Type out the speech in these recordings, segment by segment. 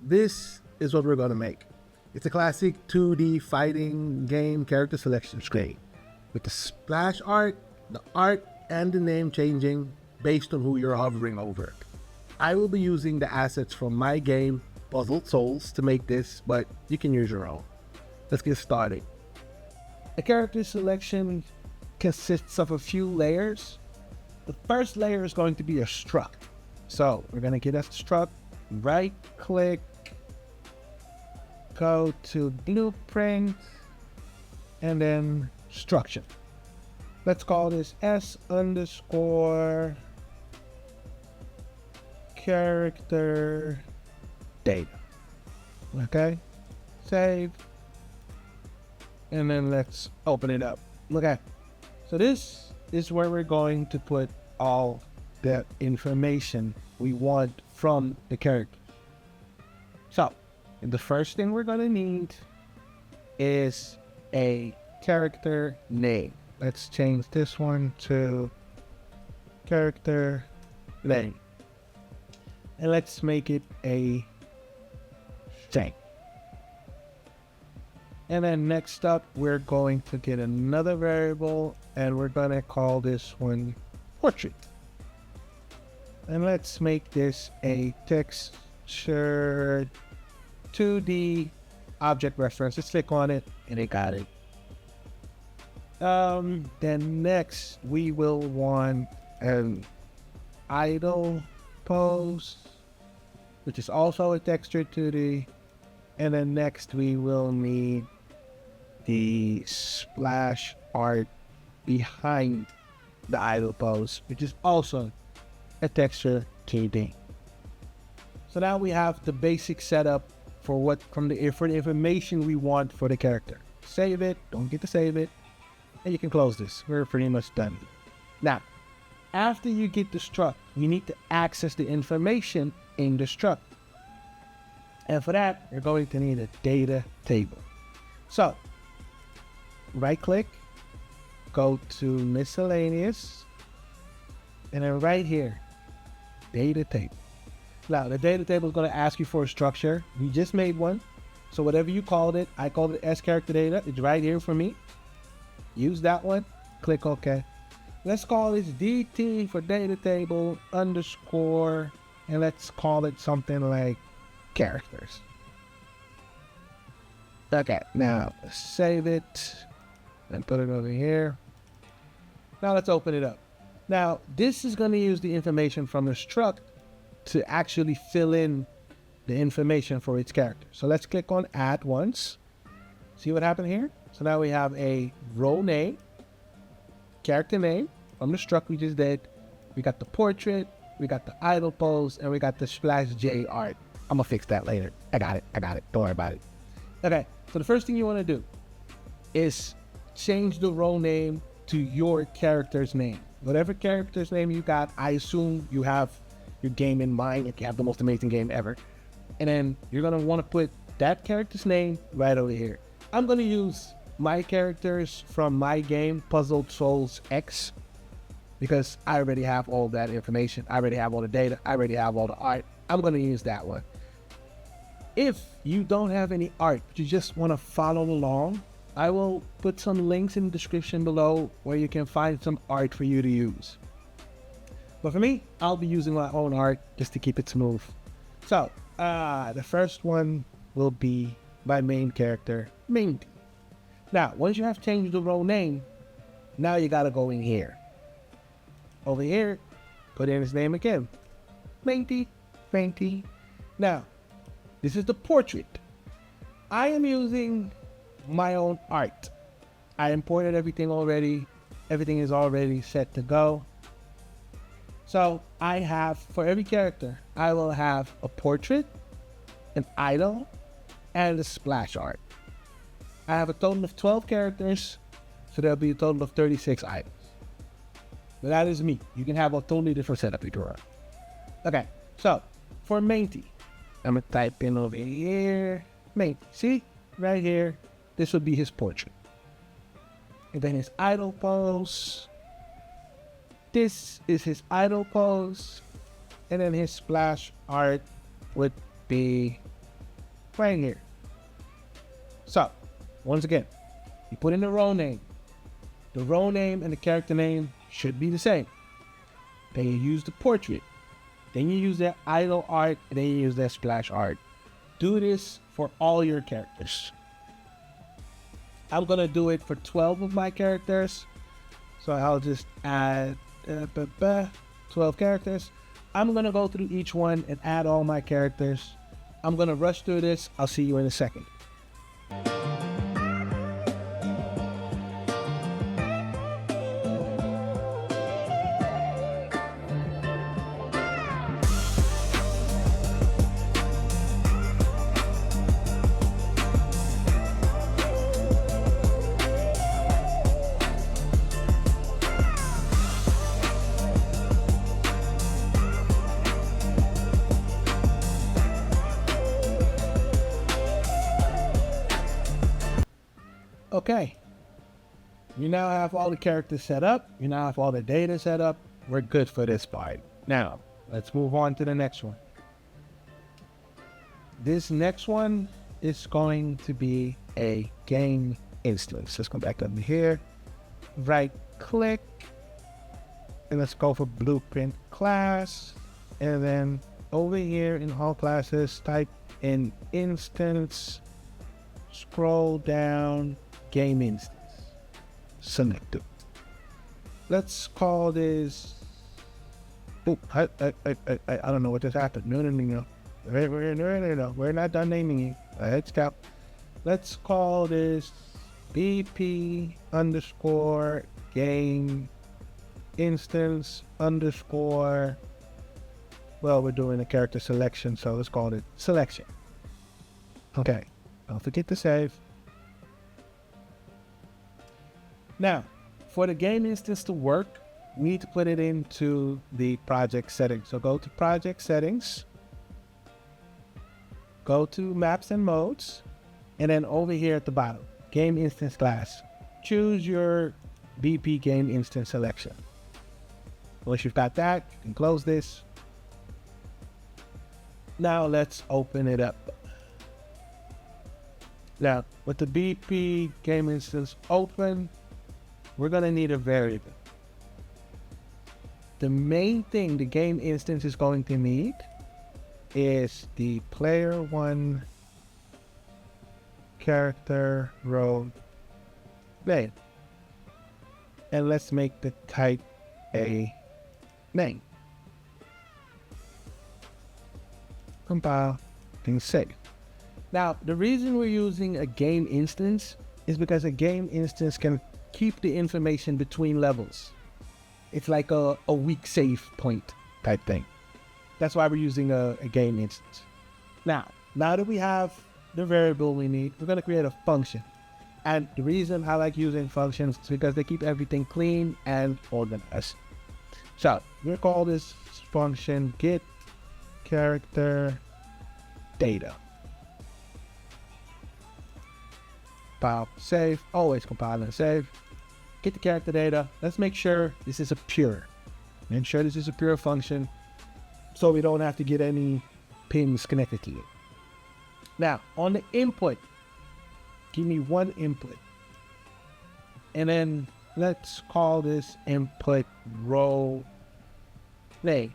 this is what we're gonna make. It's a classic 2D fighting game character selection screen with the splash art, the art, and the name changing based on who you're hovering over. I will be using the assets from my game, Puzzled Souls, to make this, but you can use your own. Let's get started. The character selection consists of a few layers. The first layer is going to be a struct. So we're going to get us struct, right click, go to blueprint, and then structure. Let's call this S underscore character data. Okay, save, and then let's open it up. Okay, so this is where we're going to put all the information we want from the character. So the first thing we're gonna need is a character name. Let's change this one to character name. And let's make it a string. And then next up, we're going to get another variable and we're gonna call this one portrait. And let's make this a texture 2D object reference. Let's click on it and it got it. Then next we will want an idle pose, which is also a texture 2D. And then next we will need the splash art behind the idle pose, which is also a texture 2D. So now we have the basic setup for the information we want for the character. Save it, don't forget to save it, and you can close this. We're pretty much done. Now, after you get the struct, you need to access the information in the struct. And for that, you're going to need a data table. So, right click, go to miscellaneous, and then right here, data table. Now, the data table is going to ask you for a structure. We just made one. So whatever you called it, I called it S character data. It's right here for me. Use that one. Click OK. Let's call this DT for data table underscore, and let's call it something like characters. Okay, now save it and put it over here. Now let's open it up. Now this is going to use the information from the struct to actually fill in the information for its character. So let's click on add once. See what happened here? So now we have a row name, character name from the struct we just did. We got the portrait, we got the idle pose, and we got the splash J art. I'm gonna fix that later. I got it. Don't worry about it. Okay, so the first thing you want to do is change the row name to your character's name. Whatever character's name you got, I assume you have your game in mind if you have the most amazing game ever. And then you're gonna want to put that character's name right over here. I'm gonna use my characters from my game, Puzzled Souls X, because I already have all that information. I already have all the data. I already have all the art. I'm gonna use that one. If you don't have any art, but you just want to follow along, I will put some links in the description below where you can find some art for you to use. But for me, I'll be using my own art just to keep it smooth. So, the first one will be my main character, Mindy. Now, once you have changed the row name, now you gotta go in here. Over here, put in his name again. Mindy. Now, this is the portrait. I am using my own art. I imported everything already. Everything is already set to go. So I have, for every character, I will have a portrait, an idle, and a splash art. I have a total of 12 characters, so there'll be a total of 36 items. But that is me. You can have a totally different setup if you run. Okay, so for Mainty, I'm gonna type in over here, Mainty. See, right here, this would be his portrait. And then his idle pose. This is his idle pose. And then his splash art would be right here. So, once again, you put in the role name. The role name and the character name should be the same. Then you use the portrait. Then you use that idle art, and then you use that splash art. Do this for all your characters. I'm gonna do it for 12 of my characters. So I'll just add 12 characters. I'm gonna go through each one and add all my characters. I'm gonna rush through this. I'll see you in a second. Okay, you now have all the characters set up. You now have all the data set up. We're good for this part. Now, let's move on to the next one. This next one is going to be a game instance. Let's go back up here, right click, and let's go for blueprint class. And then over here in all classes, type in instance, scroll down, game instance, select it. Let's call this, oh, I don't know what just happened. No. We're not done naming it. Let's go. Let's call this BP underscore game instance underscore, well, we're doing a character selection, so let's call it selection. Okay, don't forget to save. Now, for the game instance to work, we need to put it into the project settings. So go to project settings, go to maps and modes, and then over here at the bottom, game instance class, choose your BP game instance selection. Once you've got that, you can close this. Now let's open it up. Now, with the BP game instance open, we're gonna need a variable. The main thing the game instance is going to need is the player one character role name. And let's make the type a name. Compile and save. Now, the reason we're using a game instance is because a game instance can keep the information between levels. It's like a weak save point type thing. That's why we're using a game instance. Now that we have the variable we need, we're going to create a function. And the reason I like using functions is because they keep everything clean and organized. So we'll call this function get character data. Compile, save, always compile and save. Get the character data. Let's make sure this is a pure. Make sure this is a pure function so we don't have to get any pins connected to it. Now, on the input, give me one input. And then let's call this input role name.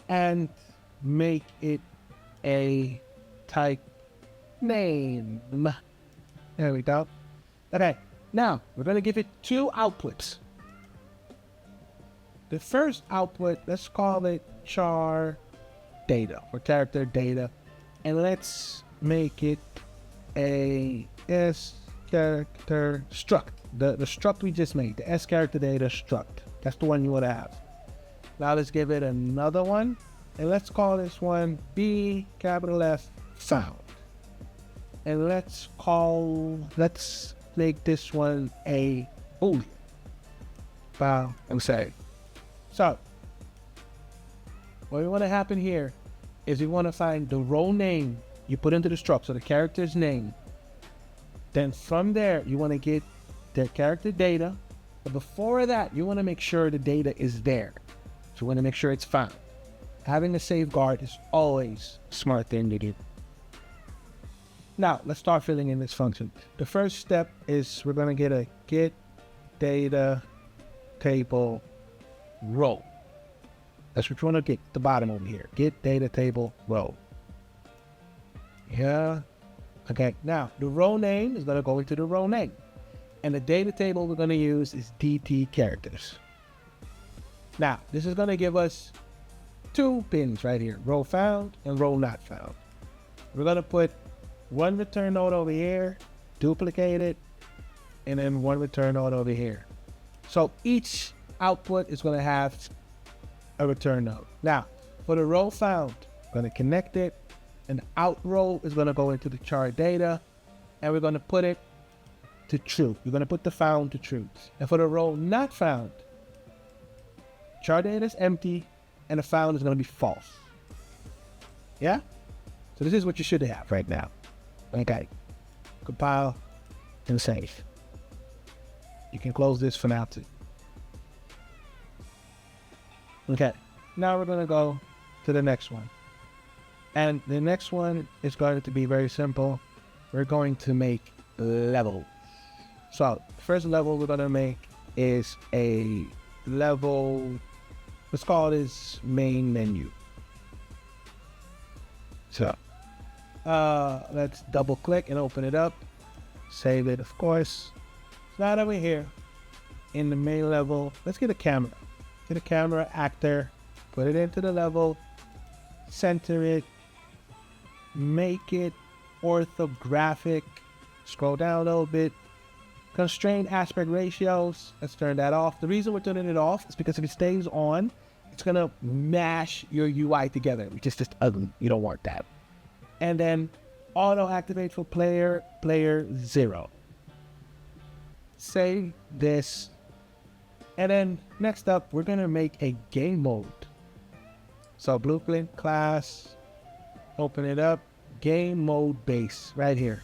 And make it a type name. There we go. Okay, now we're going to give it two outputs. The first output, let's call it char data or character data. And let's make it a S character struct. The struct we just made, the S character data struct. That's the one you want to have. Now let's give it another one. And let's call this one B capital F found. And let's make this one a boolean. File and save. So what we want to happen here is we want to find the role name you put into the struct, so the character's name. Then from there, you want to get the character data. But before that, you want to make sure the data is there. So you want to make sure it's found. Having a safeguard is always a smart thing to do. Now, let's start filling in this function. The first step is we're going to get a get data table row. That's what you want to get, the bottom over here. Get data table row. Yeah. Okay, now the row name is going to go into the row name. And the data table we're going to use is DT characters. Now, this is going to give us two pins right here, row found and row not found. We're going to put one return node over here, duplicate it, and then one return node over here. So each output is going to have a return node. Now, for the row found, I'm going to connect it, and the out row is going to go into the char data, and we're going to put it to true. We're going to put the found to true. And for the row not found, char data is empty, and the found is going to be false. Yeah? So this is what you should have right now. Okay. Compile and save. You can close this for now too. Okay. Now we're going to go to the next one. And the next one is going to be very simple. We're going to make levels. So the first level we're going to make is a level, let's call this main menu. So let's double click and open it up. Save it, of course. It's not over here in the main level. Let's get a camera. Get a camera actor, put it into the level, center it, make it orthographic, scroll down a little bit, constrain aspect ratios, let's turn that off. The reason we're turning it off is because if it stays on, it's gonna mash your UI together, which is just ugly. You don't want that. And then auto activate for player 0. Save this. And then next up, we're gonna make a game mode. So blueprint class, open it up, game mode base right here.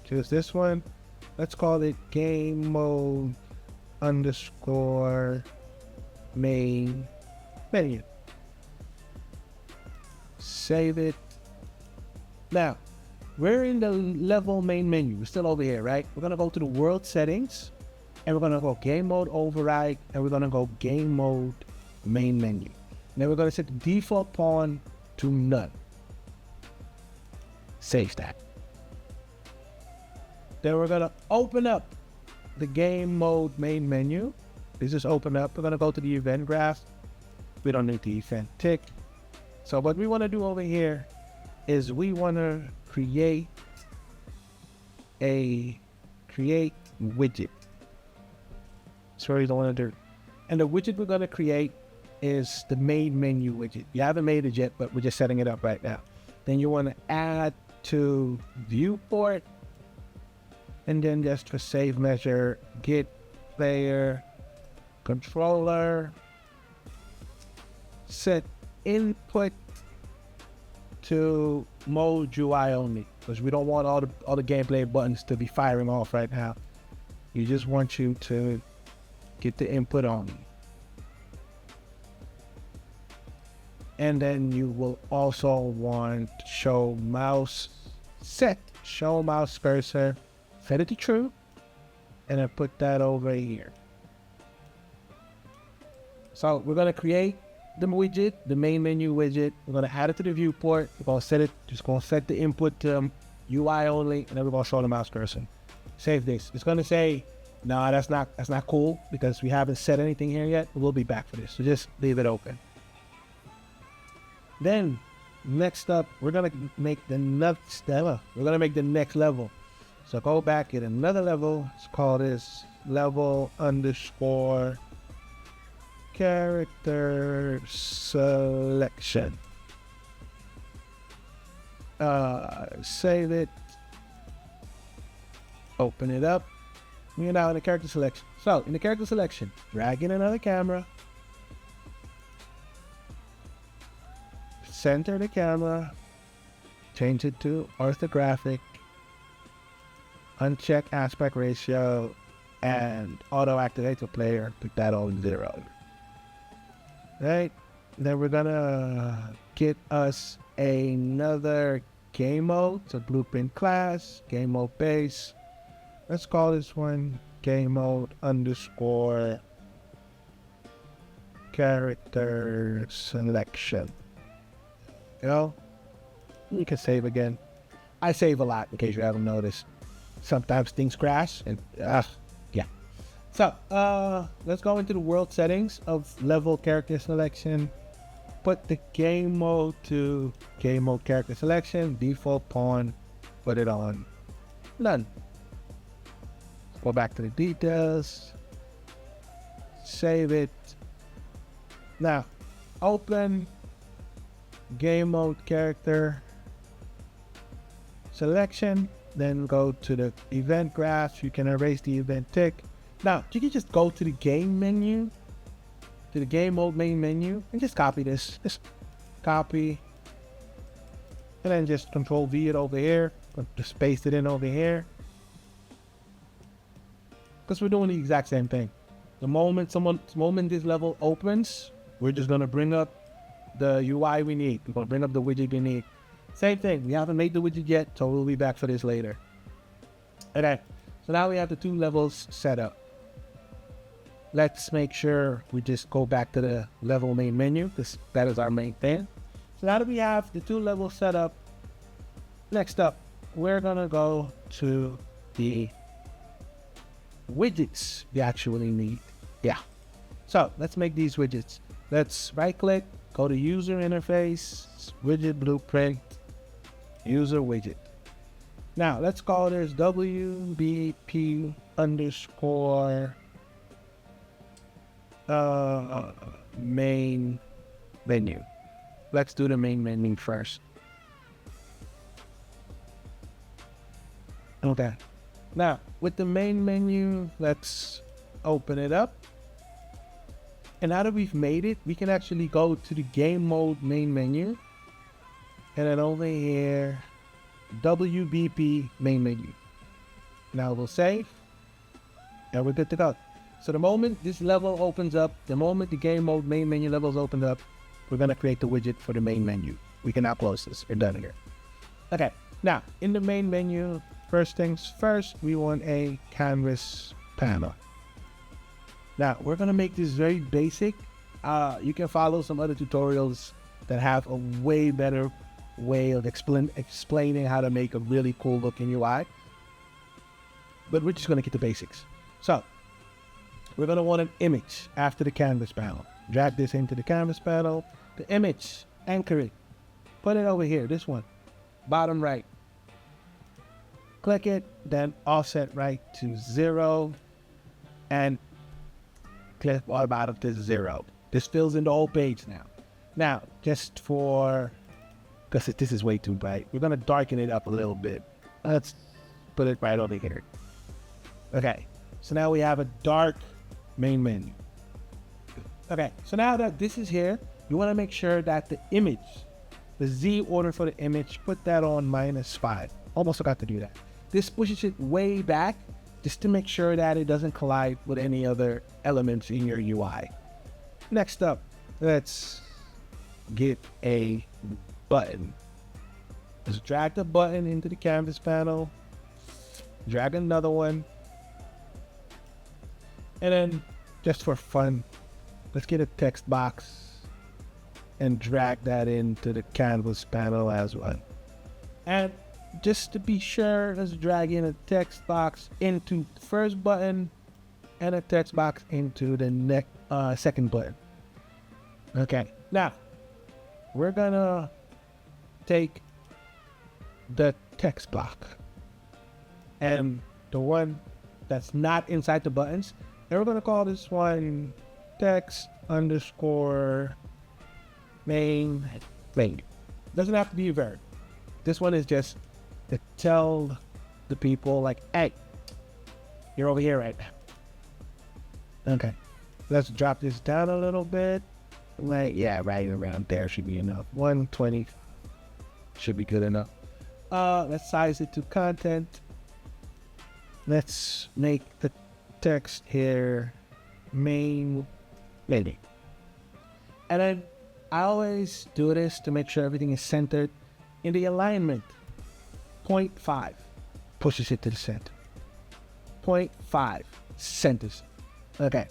Choose this one. Let's call it game mode underscore main menu. Save it. Now, we're in the level main menu. We're still over here, right? We're gonna go to the world settings, and we're gonna go game mode override, and we're gonna go game mode main menu. Then we're gonna set the default pawn to none. Save that. Then we're gonna open up the game mode main menu. This is open up. We're gonna go to the event graph. We don't need the event tick. So what we wanna do over here is we wanna create widget. That's what we don't wanna do. And the widget we're gonna create is the main menu widget. You haven't made it yet, but we're just setting it up right now. Then you wanna add to viewport, and then just for save measure, get player controller, set input to mode UI only, because we don't want all the gameplay buttons to be firing off right now. You just want you to get the input on. And then you will also want show mouse cursor, set it to true, and then put that over here. So we're gonna create the widget, the main menu widget. We're gonna add it to the viewport. We're gonna set it, just gonna set the input to UI only, and then we're gonna show the mouse cursor. Save this. It's gonna say, no, that's not cool because we haven't set anything here yet. We'll be back for this, so just leave it open. Then next up, we're gonna make the next level. So go back, get another level. Let's call this level underscore character selection. Save it. Open it up. We're now in the character selection. So in the character selection, drag in another camera. Center the camera. Change it to orthographic. Uncheck aspect ratio and auto activate the player. Put that on 0. Right. Then we're gonna get us another game mode. So blueprint class, game mode base. Let's call this one game mode underscore character selection. You can save again. I save a lot in case you haven't noticed. Sometimes things crash and yeah. So let's go into the world settings of level character selection. Put the game mode to game mode character selection, default pawn, put it on none. Go back to the details, save it. Now open game mode character selection, then go to the event graph. You can erase the event tick. Now you can just go to the game menu, to the game mode main menu, and just copy this. Just copy, and then just Control V it over here, just paste it in over here, because we're doing the exact same thing. The moment this level opens, we're just gonna bring up the UI we need. We're gonna bring up the widget we need. Same thing. We haven't made the widget yet, so we'll be back for this later. Okay, so now we have the 2 levels set up. Let's make sure we just go back to the level main menu, because that is our main thing. So now that we have the 2 levels set up, next up, we're gonna go to the widgets we actually need. Yeah. So let's make these widgets. Let's right click, go to user interface, widget blueprint, user widget. Now let's call this WBP underscore main menu. Let's do the main menu first. Okay. Now with the main menu, let's open it up. And now that we've made it, we can actually go to the game mode main menu. And then over here, WBP main menu. Now we'll save. And we're good to go. So the moment this level opens up, the moment the game mode main menu levels opened up, we're going to create the widget for the main menu. We can now close this. We're done here. Okay. Now, in the main menu, first things first, we want a canvas panel. Now, we're going to make this very basic. You can follow some other tutorials that have a way better way of explaining how to make a really cool looking UI. But we're just going to get the basics. So, we're going to want an image after the canvas panel. Drag this into the canvas panel. The image, anchor it. Put it over here, this one. Bottom right. Click it, then offset right to 0. And click all bottom to 0. This fills in the whole page now. Now, just for, because this is way too bright, we're going to darken it up a little bit. Let's put it right over here. Okay, so now we have a dark main menu. Okay, so now that this is here, you want to make sure that the image, the Z order for the image, put that on -5. Almost forgot to do that. This pushes it way back just to make sure that it doesn't collide with any other elements in your UI. Next up, let's get a button. Let's drag the button into the canvas panel, drag another one, and then just for fun, let's get a text box and drag that into the canvas panel as well. And just to be sure, let's drag in a text box into the first button and a text box into the second button. Okay, now we're gonna take the text block and the one that's not inside the buttons, and we're gonna call this one text underscore main menu. Doesn't have to be a verb. This one is just to tell the people like, hey, you're over here right now. Okay, let's drop this down a little bit. Like, yeah, right around there should be enough. 120 should be good enough. Let's size it to content. Let's make the text here main menu. And then I always do this to make sure everything is centered in the alignment 0.5 pushes it to the center. 0.5 centers. Okay.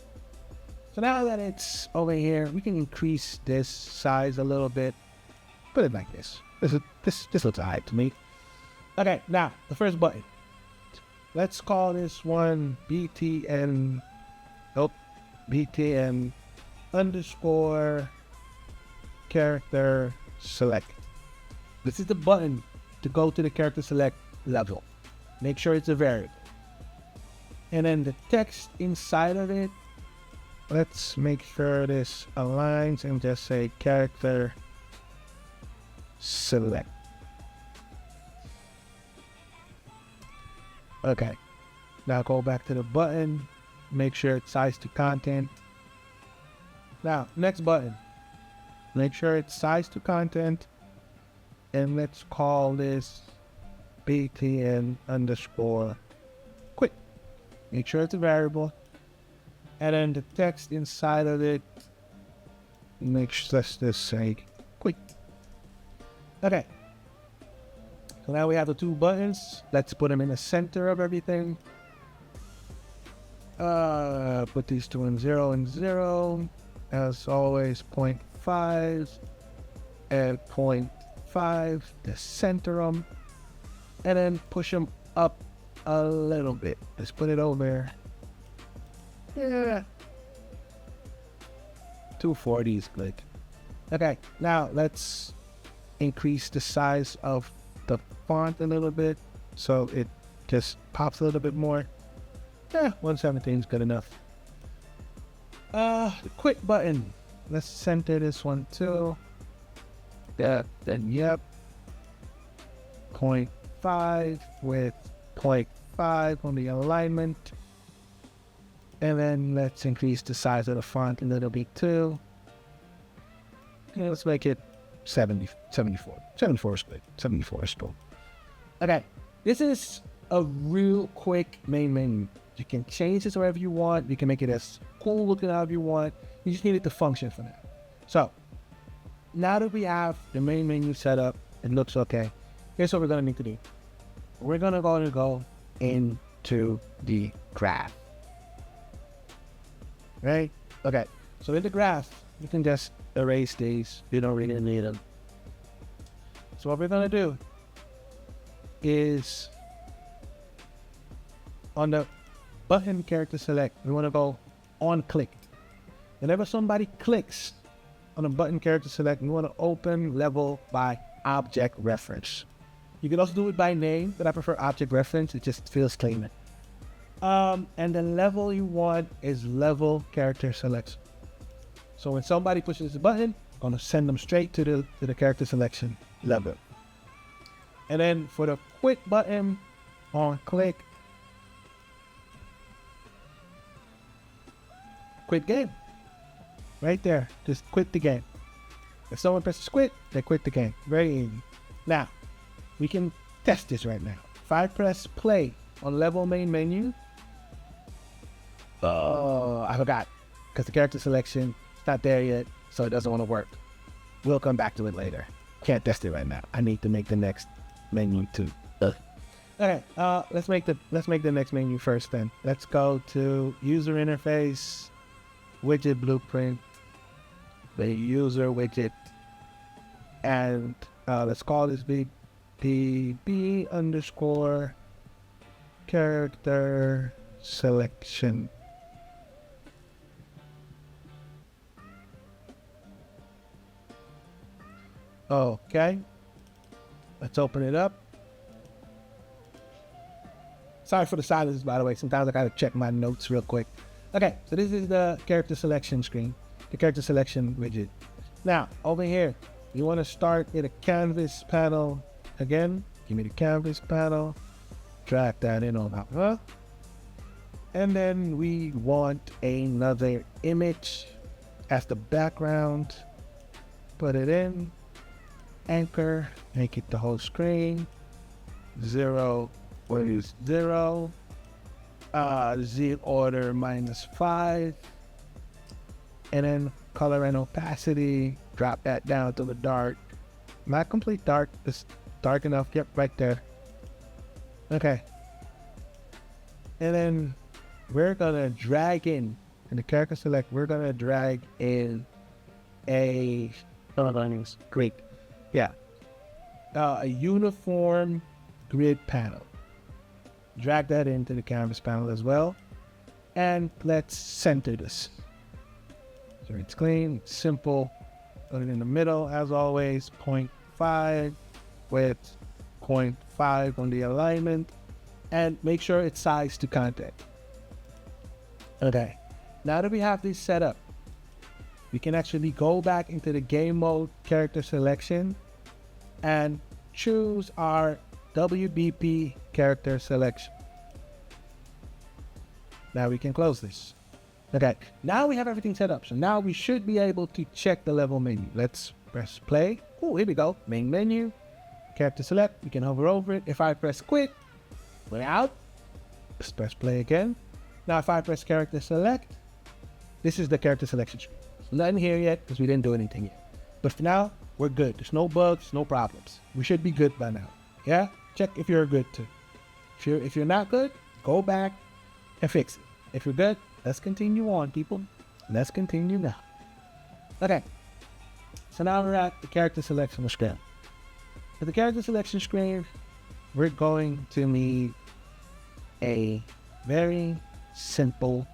So now that it's over here, we can increase this size a little bit. Put it like this. This looks alright to me. Okay, now the first button. Let's call this one BTN. Nope. BTN underscore character select. This is the button to go to the character select level. Make sure it's a variable. And then the text inside of it, let's make sure this aligns and just say character select. Okay, now go back to the button, make sure it's size to content. Now, next button, make sure it's size to content, and let's call this btn underscore quick. Make sure it's a variable, and then the text inside of it, let's just say quick. Okay. So now we have the two buttons. Let's put them in the center of everything. Put these two in 0 and 0. As always, 0.5 and 0.5 to center them. And then push them up a little bit. Let's put it over. Yeah. 240 is good. Okay, now let's increase the size of the font a little bit so it just pops a little bit more. 117 is good enough. The quick button, let's center this one too. Then yep, 0.5 with 0.5 on the alignment, and then let's increase the size of the font a little bit too. Okay, let's make it 74 is good. 74 is cool. Okay, this is a real quick main menu. You can change this wherever you want. You can make it as cool looking however you want. You just need it to function for now. So now that we have the main menu set up, it looks okay. Here's what we're gonna need to do. We're gonna go into the graph. Right? Okay. So in the graph, you can just erase these. You don't really need them. So what we're gonna do is on the button character select, we want to go on click. Whenever somebody clicks on a button character select, we want to open level by object reference. You can also do it by name, but I prefer object reference. It just feels cleaner. And the level you want is level character selection. So when somebody pushes the button, I'm going to send them straight to the character selection level. And then for the quick button on click, quit game. Right there. Just quit the game. If someone presses quit, they quit the game. Very easy. Now, we can test this right now. If I press play on level main menu, I forgot. Because the character selection is not there yet, so it doesn't want to work. We'll come back to it later. Can't test it right now. I need to make the next menu too. Okay, let's make the next menu first then. Let's go to user interface, widget blueprint, the user widget, and let's call this B underscore character selection. Okay, let's open it up. Sorry for the silence, by the way. Sometimes I gotta check my notes real quick. Okay, so this is the character selection screen, the character selection widget. Now, over here, you want to start in a canvas panel again. Give me the canvas panel, drag that in on top. And then we want another image as the background. Put it in, anchor, make it the whole screen. 0, what is 0? Z order -5, and then color and opacity, drop that down to the dark, not complete dark, just dark enough. Yep, right there. Okay. And then we're gonna drag in the character select, we're gonna drag in a great. Yeah. A uniform grid panel. Drag that into the canvas panel as well. And let's center this. So it's clean, simple. Put it in the middle as always, 0.5 with 0.5 on the alignment. And make sure it's sized to content. Okay, now that we have this set up, we can actually go back into the game mode character selection and choose our WBP character selection. Now we can close this. Okay, now we have everything set up. So now we should be able to check the level menu. Let's press play. Oh, here we go. Main menu, character select. We can hover over it. If I press quit, we're out. Let's press play again. Now if I press character select, this is the character selection screen. Nothing here yet because we didn't do anything yet. But for now, we're good. There's no bugs, no problems. We should be good by now. Yeah? Check if you're good too. If you're not good, go back and fix it. If you're good, let's continue on, people. Let's continue now. Okay. So now we're at the character selection screen. For the character selection screen, we're going to need a very simple,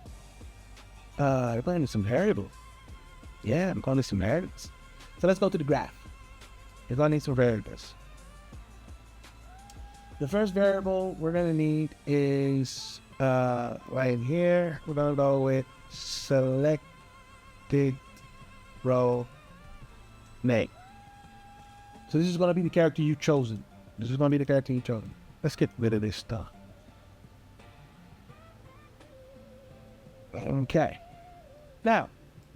we're going to some variables. Yeah, I'm going to some variables. So let's go to the graph. We're going to need some variables. The first variable we're going to need is right here. We're going to go with selected row name. So this is going to be the character you've chosen. This is going to be the character you've chosen. Let's get rid of this stuff. Okay. Now,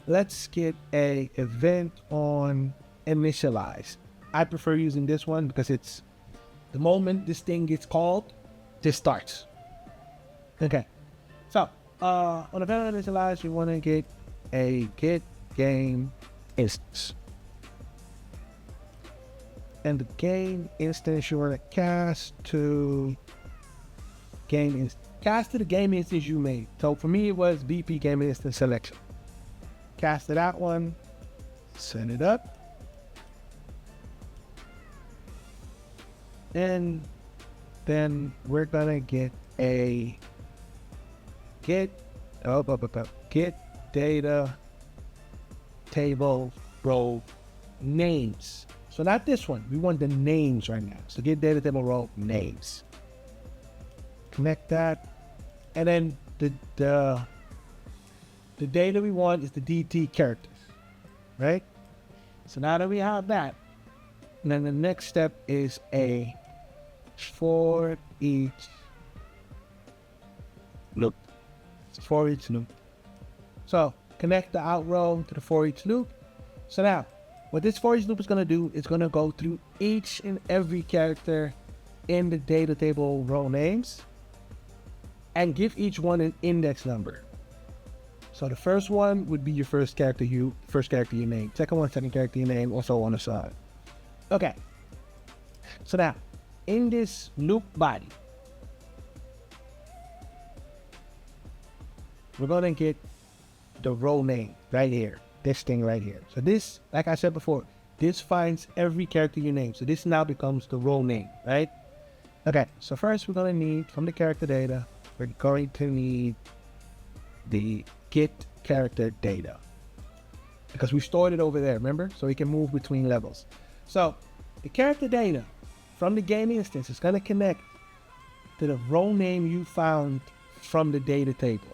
let's get a event on initialize. I prefer using this one because it's the moment this thing gets called, this starts. Okay. So, on event initialize, you want to get a get game instance. And the game instance you want to cast to the game instance you made. So for me, it was BP game instance selection. Cast to that one, set it up. And then we're gonna get a get data table row names. So not this one. We want the names right now. So get data table row names. Connect that, and then the data we want is the DT characters, right? So now that we have that, and then the next step is a for each loop. For each loop. So connect the out row to the for each loop. So now, what this for each loop is going to do is going to go through each and every character in the data table row names and give each one an index number. So the first one would be your first character you name. Second one, second character you name, also on the side. Okay. So now, in this loop body, we're going to get the row name right here. This thing right here. So this, like I said before, this finds every character you name. So this now becomes the row name, right? Okay, so first we're going to need, from the character data, we're going to need the get character data. Because we stored it over there, remember? So we can move between levels. So the character data from the game instance is going to connect to the row name you found from the data table.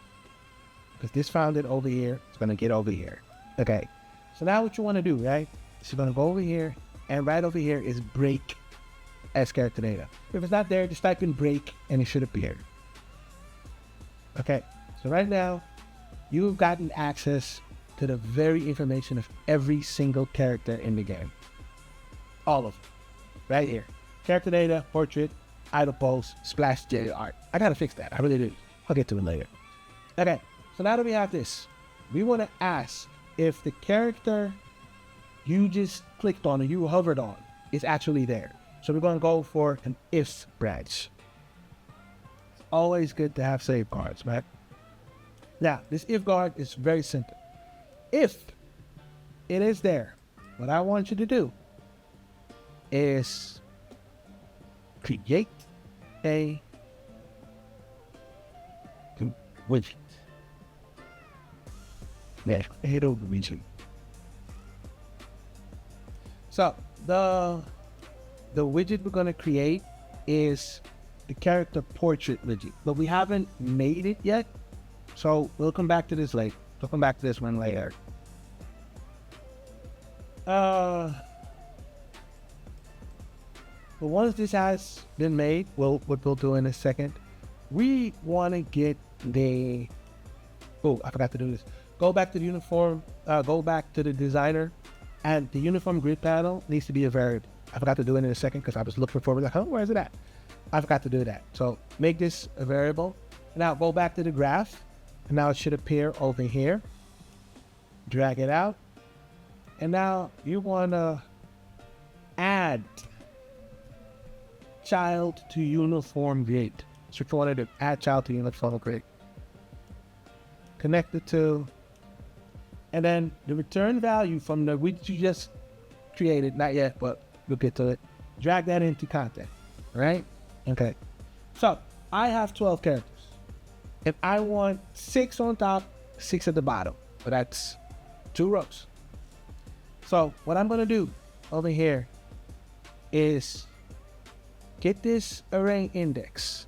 Because this found it over here, it's going to get over here. Okay, so now what you want to do, right? So you're going to go over here, and right over here is break as character data. If it's not there, just type in break, and it should appear. Okay, so right now, you've gotten access to the very information of every single character in the game. All of them, right here. Character data, portrait, idle pose, splash J art. I gotta fix that, I really do. I'll get to it later. Okay, so now that we have this, we want to ask if the character you just clicked on or you hovered on is actually there. So we're going to go for an if branch. always good to have safeguards, right? Now, this if guard is very simple. If it is there, what I want you to do is create a widget. Yeah, create a widget. So the widget we're gonna create is the character portrait widget, but we haven't made it yet. So we'll come back to this later. We'll come back to this one later. But once this has been made, what we'll do in a second, we want to get the, oh, I forgot to do this. Go back to the uniform, go back to the designer, and the uniform grid panel needs to be a variable. I forgot to do it in a second because I was looking for it, like, oh, where is it at? I forgot to do that. So make this a variable. Now go back to the graph, and now it should appear over here. Drag it out. And now you want to add child to uniform grid. So if you want to do, add child to uniform grid. Connect the two. And then the return value from the widget you just created, not yet, but we'll get to it. Drag that into content, right? Okay. So I have 12 characters. If I want 6 on top, 6 at the bottom, but that's 2 rows. So what I'm going to do over here is get this array index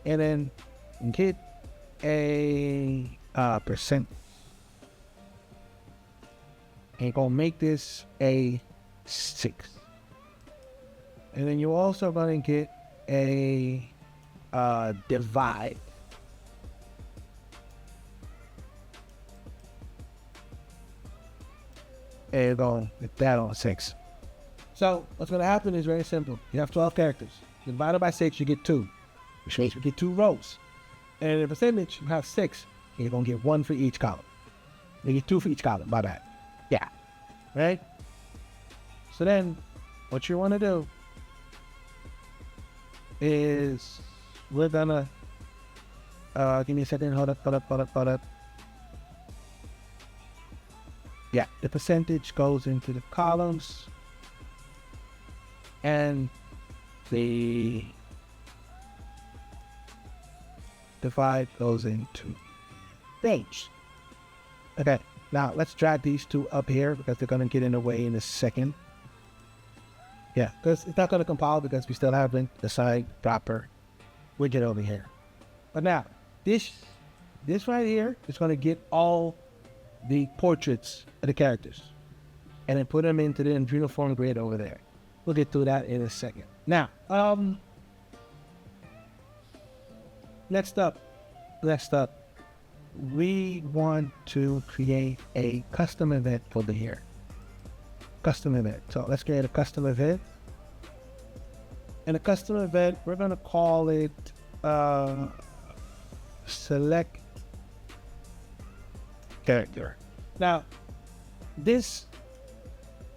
and then get a percent. And gonna make this a 6. And then you're also gonna get a divide. And you're gonna get that on 6. So what's gonna happen is very simple. You have 12 characters. Divided by 6, you get 2. Which means you get 2 rows. And in the percentage, you have 6. And you're gonna get 1 for each column. You get 2 for each column, my bad. Yeah. Right? So then, what you want to do is we're gonna give me a second. Hold up. Yeah, the percentage goes into the columns, and the divide goes into range. Okay. Now, let's drag these 2 up here because they're going to get in the way in a second. Yeah, because it's not going to compile because we still haven't assigned proper widget over here. But now, this right here is going to get all the portraits of the characters and then put them into the uniform grid over there. We'll get to that in a second. Now, next up. We want to create a custom event over here. Custom event. So let's create a custom event. And a custom event, we're going to call it select character. Now, this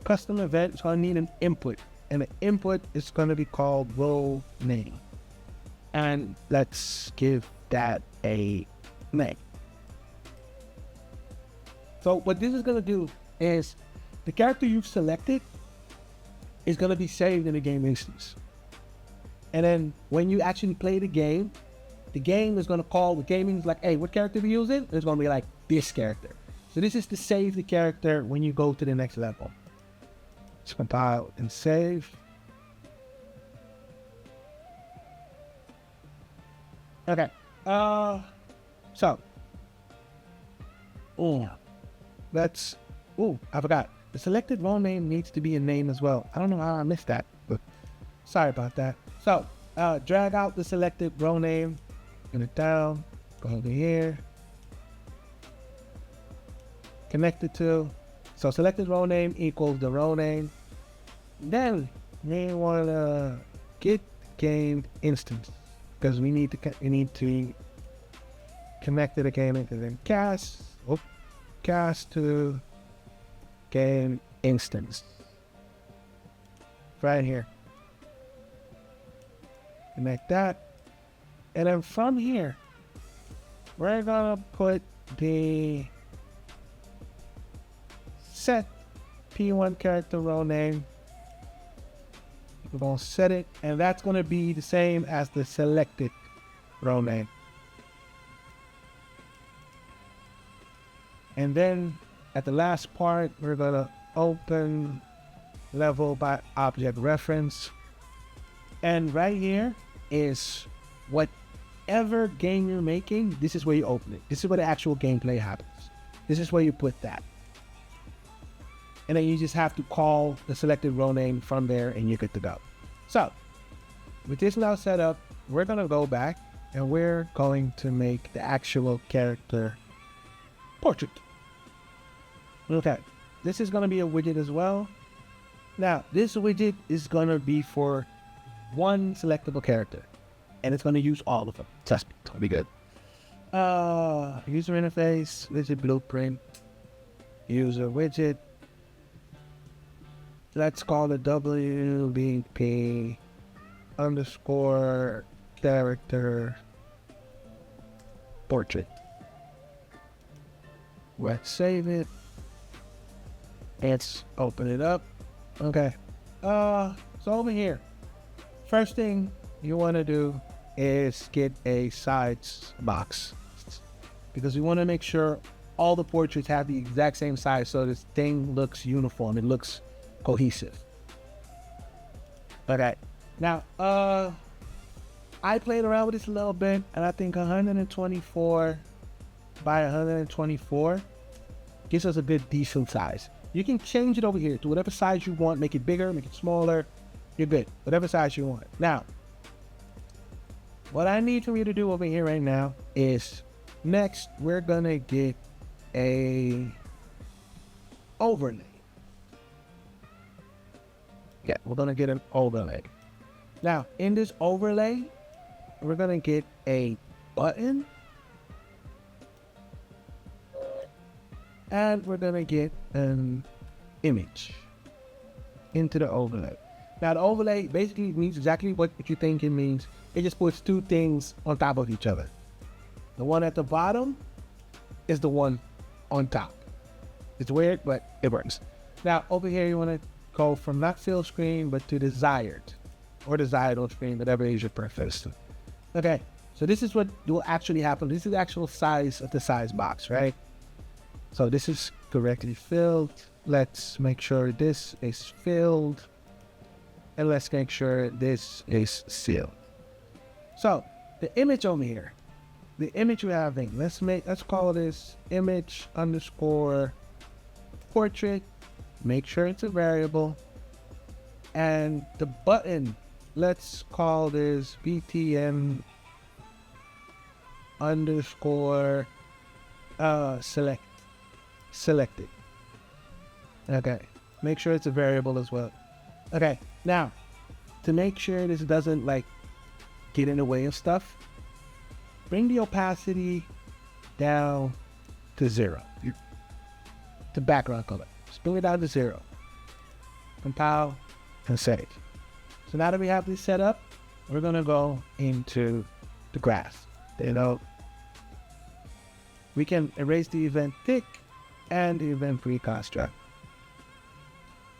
custom event is going to need an input. And the input is going to be called role name. And let's give that a name. So what this is going to do is the character you've selected is going to be saved in the game instance. And then when you actually play the game is going to call the gaming like, hey, what character are we using? It's going to be like this character. So this is to save the character when you go to the next level. Let's compile and save. Okay. I forgot. The selected role name needs to be a name as well. I don't know how I missed that, but sorry about that. So, drag out the selected role name, turn it down, go over here, connect it to. So, selected role name equals the role name. Then, we want to get game instance because we need to connect to the game and then cast to game instance right here. Connect that, And then from here, we're gonna put the set P1 character row name. We're gonna set it, and that's gonna be the same as the selected row name. And then at the last part, we're gonna open level by object reference. And right here is whatever game you're making, this is where you open it. This is where the actual gameplay happens. This is where you put that. And then you just have to call the selected row name from there and you're good to go. So with this now set up, we're gonna go back and we're going to make the actual character portrait. Okay, this is gonna be a widget as well. Now, this widget is gonna be for one selectable character, and it's gonna use all of them. Trust me, it's gonna be good. User interface, widget blueprint, user widget. Let's call it WBP underscore character portrait. Let's save it. Let's open it up. Okay. So over here, first thing you want to do is get a size box, because we want to make sure all the portraits have the exact same size so this thing looks uniform, it looks cohesive. Okay. Now, I played around with this a little bit, and I think 124 by 124 gives us a good decent size. You can change it over here to whatever size you want, make it bigger, make it smaller, you're good, whatever size you want. Now, what I need for you to do over here right now is, next, we're gonna get a overlay. Yeah, we're gonna get an overlay. Now, in this overlay, we're gonna get a button, and we're gonna get an image into the overlay. Now, the overlay basically means exactly what you think it means. It just puts two things on top of each other. The one at the bottom is the one on top. It's weird, but it works. Now, over here, you want to go from not fill screen, but to desired, or desired on screen, whatever is your preference. Okay, so this is what will actually happen. This is the actual size of the size box, right? So this is correctly filled. Let's make sure this is filled. And let's make sure this is sealed. So the image over here, the image we're having, let's call this image underscore portrait. Make sure it's a variable. And the button, let's call this BTN underscore selected. Okay, make sure it's a variable as well. Okay, now to make sure this doesn't like get in the way of stuff, bring the opacity down to 0. The background color, just bring it down to 0. Compile and save. So now that we have this set up, we're gonna go into the grass. We can erase the event tick and the event pre-construct.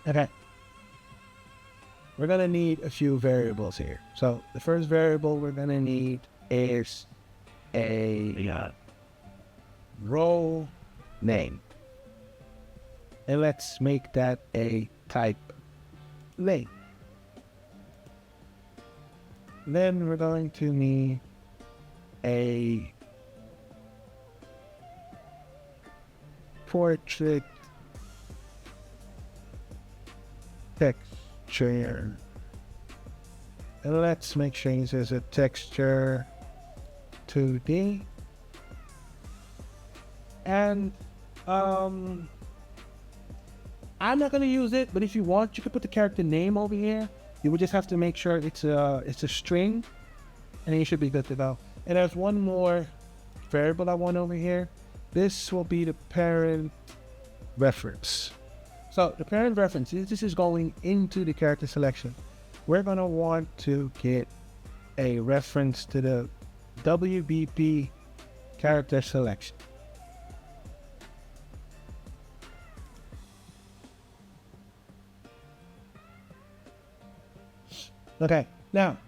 Okay. We're gonna need a few variables here. So the first variable we're gonna need is a row name. And let's make that a type name. Then we're going to need a portrait texture. And let's make sure this is a texture 2D. And I'm not gonna use it, but if you want, you could put the character name over here. You would just have to make sure it's a string, and then you should be good to go. And there's one more variable I want over here. This will be the parent reference. So the parent reference, this is going into the character selection. We're gonna want to get a reference to the WBP character selection. Okay, now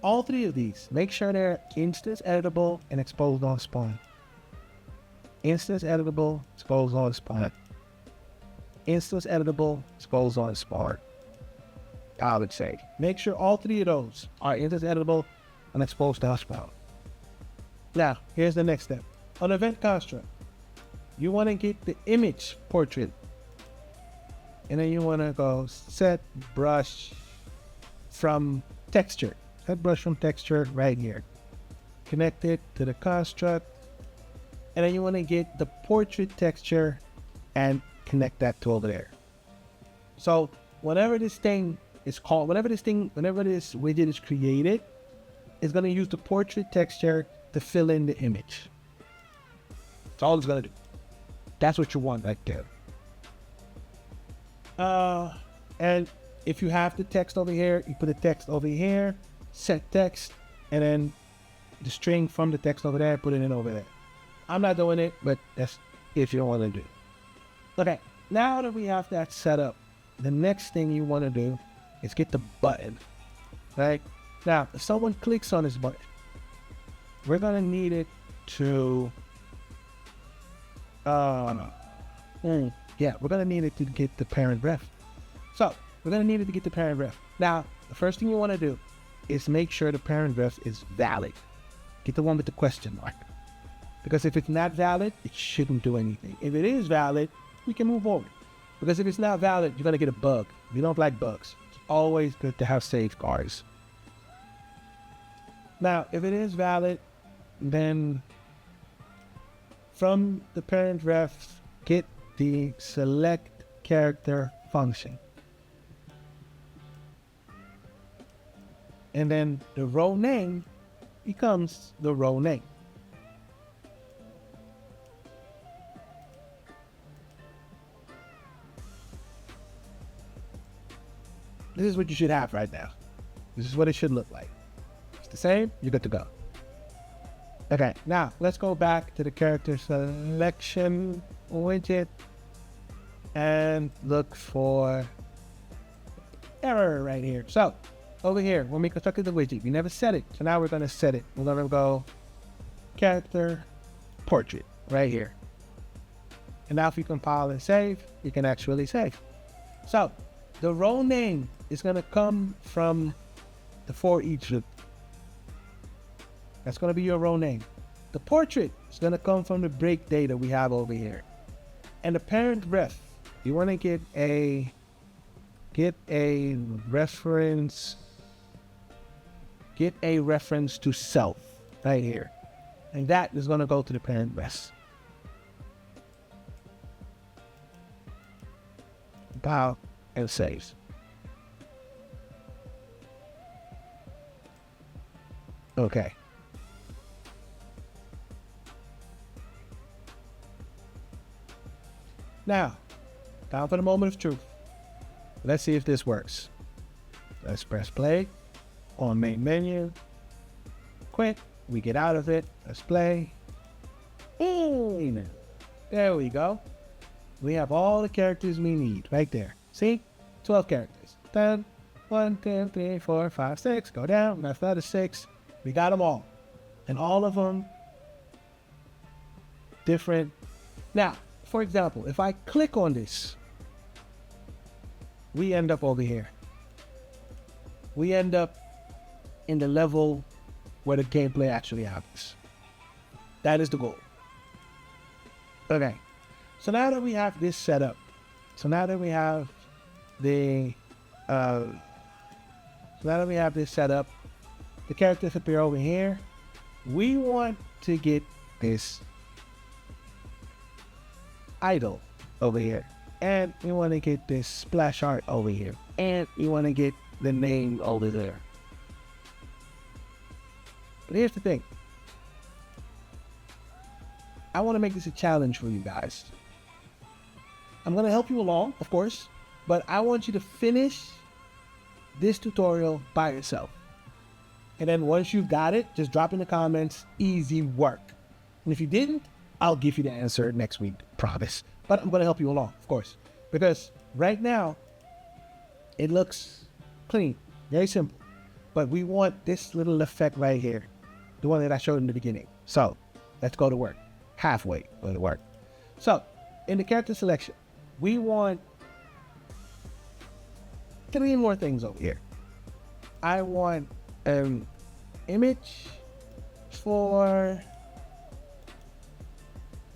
all three of these, make sure they're instance editable and exposed on spawn. Instance editable, exposed on spawn. Instance editable, exposed on spawn. I would say make sure all three of those are instance editable and exposed on spawn. Now, here's the next step. On event construct, you want to get the image portrait, and then you want to go set brush from texture. Set brush from texture right here. Connect it to the construct, and then you want to get the portrait texture and connect that to over there. So whenever this thing is called, whenever this widget is created, it's going to use the portrait texture to fill in the image. That's all it's going to do. That's what you want right there. And if you have the text over here, you put the text over here, set text, and then the string from the text over there, put it in over there. I'm not doing it, but that's if you don't want to do. Okay, now that we have that set up, the next thing you want to do is get the button. Right? Now, if someone clicks on this button, we're going to need it to, we're going to need it to get the parent ref. So, we're going to need it to get the parent ref. Now, the first thing you want to do is make sure the parent ref is valid. Get the one with the question mark. Because if it's not valid, it shouldn't do anything. If it is valid, we can move forward. Because if it's not valid, you're going to get a bug. We don't like bugs. It's always good to have safeguards. Now, if it is valid, then from the parent ref, get the select character function. And then the row name becomes the row name. This is what you should have right now. This is what it should look like. It's the same, you're good to go. Okay, now let's go back to the character selection widget and look for error right here. So over here, when we constructed the widget, we never set it. So now we're going to set it. We're going to go character portrait right here. And now if you compile and save, you can actually save. So the row name is going to come from the for each loop. That's going to be your row name. The portrait is going to come from the break data we have over here. And the parent ref, you want to get a reference to self right here. And that is going to go to the parent ref. Compile and save. Okay. Now, time for the moment of truth. Let's see if this works. Let's press play on main menu. Quit. We get out of it. Let's play. There we go. We have all the characters we need right there. See? 12 characters. 10, 1, 2, 3, 4, 5, 6. Go down. That's another 6. We got them all. And all of them different. Now, for example, if I click on this, we end up over here. We end up in the level where the gameplay actually happens. That is the goal. Okay. So now that we have this set up, the characters appear over here. We want to get this idle over here, and we want to get this splash art over here, and we want to get the name over there. But here's the thing. I want to make this a challenge for you guys. I'm going to help you along, of course, but I want you to finish this tutorial by yourself. And then once you got it, just drop in the comments, easy work. And if you didn't, I'll give you the answer next week, promise. But I'm gonna help you along, of course. Because right now, it looks clean, very simple. But we want this little effect right here, the one that I showed in the beginning. So let's go to work, halfway go to work. So in the character selection, we want 3 more things over here. I want an image for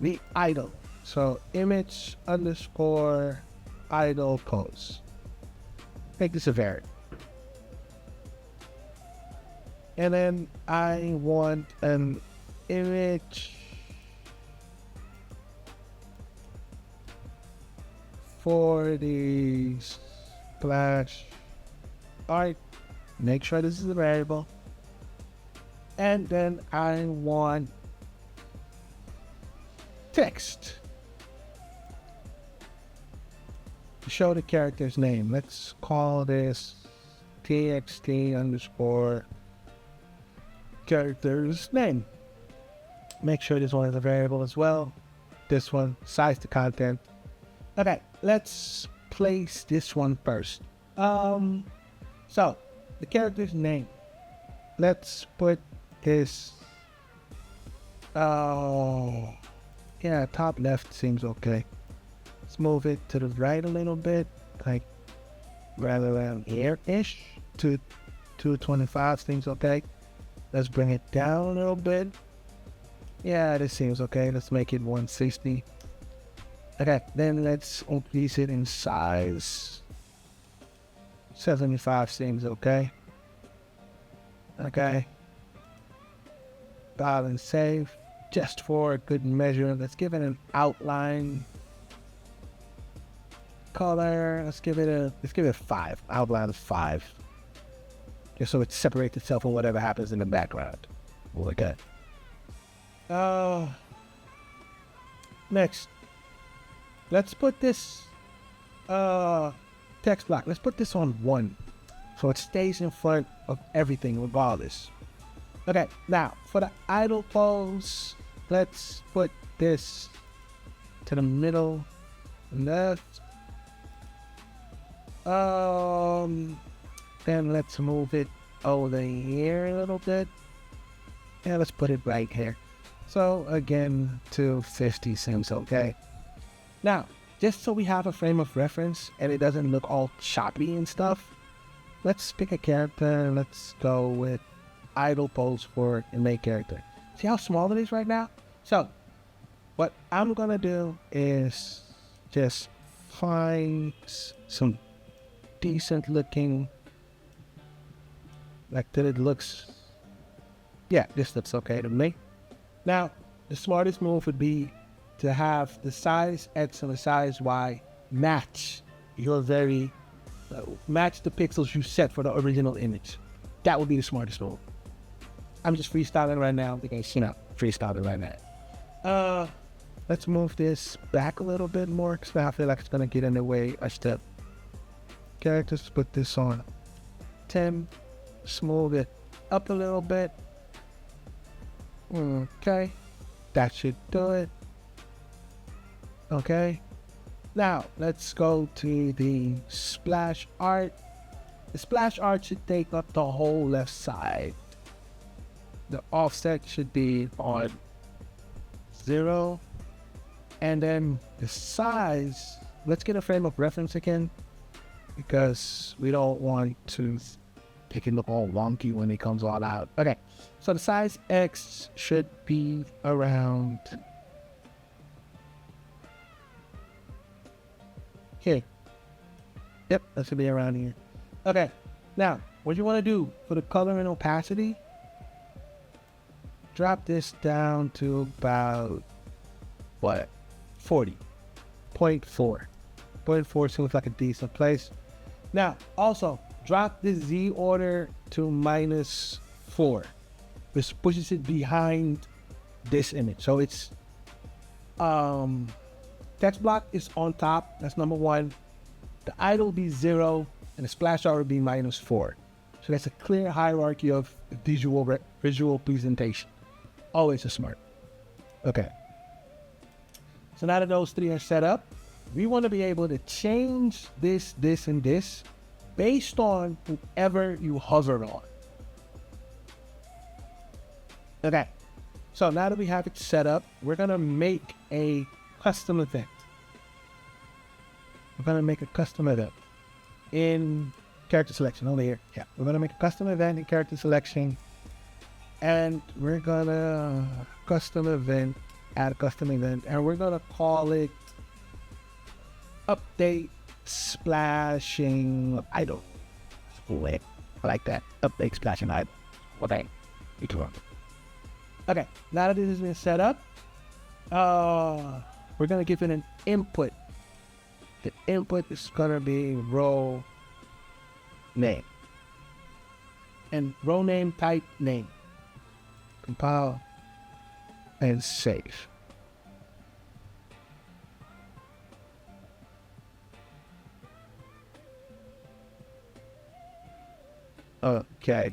the idle. So image underscore idle pose. Make this a variable. And then I want an image for the splash art. Make sure this is a variable. And then I want text to show the character's name. Let's call this txt underscore character's name. Make sure this one is a variable as well. This one, size to content. Okay, let's place this one first. So the character's name. Let's put this. Oh, yeah, top left seems okay. Let's move it to the right a little bit, like right around here-ish. To 225 seems okay. Let's bring it down a little bit. Yeah, this seems okay. Let's make it 160. Okay, then let's increase it in size. 75 seems okay. Okay. File and save. Just for a good measure, let's give it an outline color. Let's give it 5. Outline of 5. Just so it separates itself from whatever happens in the background. Okay. Next, let's put this text block. Let's put this on 1, so it stays in front of everything regardless. Okay, now for the idle pose, let's put this to the middle left. Then let's move it over here a little bit. Yeah, let's put it right here. So again, 250 seems okay. Now, just so we have a frame of reference and it doesn't look all choppy and stuff, let's pick a character. Let's go with idle pose for a main character. See how small it is right now? So what I'm gonna do is just find some decent looking, like that it looks, yeah, this looks okay to me. Now, the smartest move would be to have the size X and the size Y match your match the pixels you set for the original image. That would be the smartest move. I'm just freestyling right now because, freestyling right now. Let's move this back a little bit more because now I feel like it's gonna get in the way a step. Characters, put this on 10. Smooth it up a little bit. Okay, that should do it. Okay, now let's go to the splash art. The splash art should take up the whole left side. The offset should be on 0. And then the size, let's get a frame of reference again, because we don't want to make it look all wonky when it comes all out. Okay, so the size X should be around here. Yep, that should be around here. Okay, now what you want to do for the color and opacity, drop this down to about what, 40.4. 0.4 seems like a decent place. Now also drop the Z order to -4, which pushes it behind this image. So it's text block is on top. That's number 1. The idle will be 0 and the splash art will be -4. So that's a clear hierarchy of visual presentation. Always a smart. Okay. So now that those three are set up, we want to be able to change this, this, and this based on whoever you hover on. Okay. So now that we have it set up, we're going to make a custom event. We're going to make a custom event in character selection over here. Yeah, we're going to make a custom event in character selection. And we're going to custom event, add a custom event, and we're going to call it update splashing idle. I like that. Update splashing idle. Okay. Okay, now that this has been set up, we're going to give it an input. The input is going to be row name. And row name type name. Compile and save. Okay.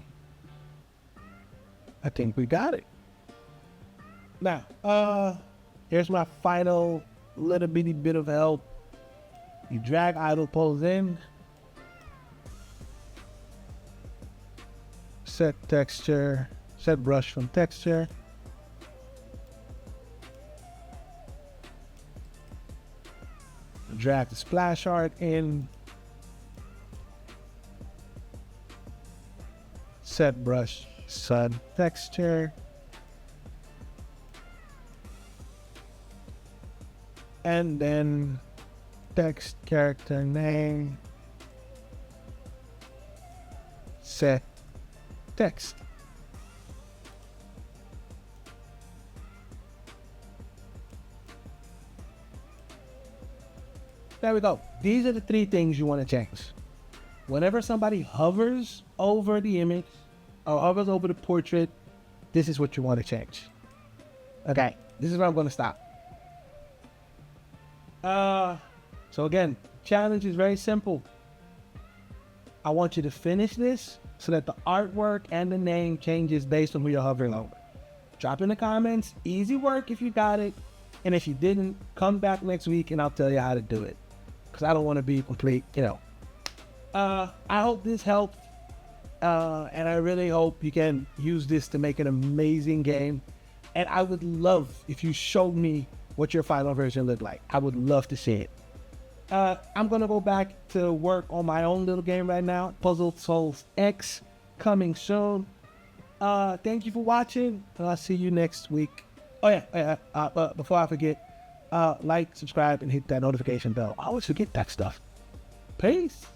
I think we got it. Now, here's my final little bitty bit of help. You drag idle pose in. Set texture. Set brush from texture. Drag the splash art in. Set brush sun texture. And then text character name. Set text. There we go. These are the three things you want to change. Whenever somebody hovers over the image or hovers over the portrait, this is what you want to change. Okay, this is where I'm going to stop. So again, challenge is very simple. I want you to finish this so that the artwork and the name changes based on who you're hovering over. Drop in the comments, easy work if you got it. And if you didn't, come back next week and I'll tell you how to do it. Because I don't want to be complete, I hope this helped. And I really hope you can use this to make an amazing game. And I would love if you showed me what your final version looked like. I would love to see it. I'm going to go back to work on my own little game right now. Puzzle Souls X, coming soon. Thank you for watching. I'll see you next week. But before I forget, like, subscribe, and hit that notification bell. I always forget that stuff. Peace.